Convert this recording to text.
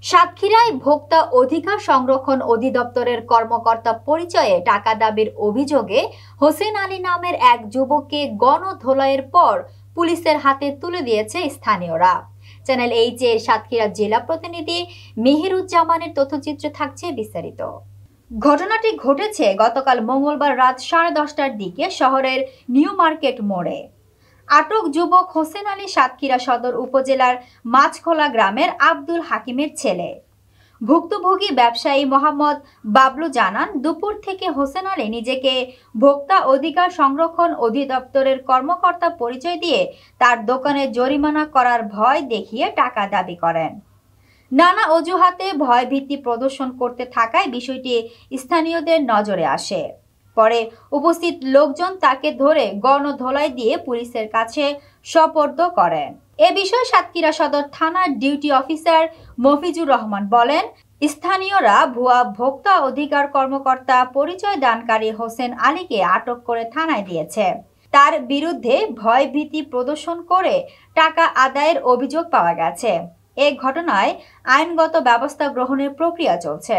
সাতক্ষীরায় ভোক্তা অধিকার সংরক্ষণ অধিদপ্তরের কর্মকর্তা পরিচয়ে টাকা দাবির অভিযোগে হোসেন আলী নামের এক যুবককে গণধোলাইয়ের পর পুলিশের হাতে তুলে দিয়েছে স্থানীয়রা। চ্যানেল এইচ এর সাতক্ষীরা জেলা প্রতিনিধি মেহেরুজ্জামানের তথ্যচিত্রে থাকছে বিস্তারিত। ঘটনাটি ঘটেছে গতকাল মঙ্গলবার রাত 10:30টার দিকে শহরের নিউ মার্কেট মোড়ে। আটক যুবক হোসেন আলী সাতক্ষীরা সদর উপজেলার মাছখোলা গ্রামের আব্দুল হাকিমের ছেলে। ভুক্তভোগী ব্যবসায়ী মোহাম্মদ বাবলু জানান, দুপুর থেকে হোসেন আলী নিজেকে ভোক্তা অধিকার সংরক্ষণ অধিদপ্তরের কর্মকর্তা পরিচয় দিয়ে তার দোকানে জরিমানা করার ভয় দেখিয়ে টাকা দাবি করেন। নানা অজুহাতে ভয়ভীতি প্রদর্শন করতে থাকায় বিষয়টি স্থানীয়দের নজরে আসে। পরে উপস্থিত লোকজন তাকে ধরে গণধোলাই দিয়ে পুলিশের কাছে সোপর্দ করেন। এ বিষয়ে সাতক্ষীরা সদর থানার ডিউটি অফিসার মফিজুর রহমান বলেন, স্থানীয়রা ভুয়া ভোক্তা অধিকার কর্মকর্তা পরিচয় দানকারী হোসেন আলীকে আটক করে থানায় দিয়েছে। তার বিরুদ্ধে ভয়ভীতি প্রদর্শন করে টাকা আদায়ের অভিযোগ পাওয়া গেছে। এ ঘটনায় আইনগত ব্যবস্থা গ্রহণের প্রক্রিয়া চলছে।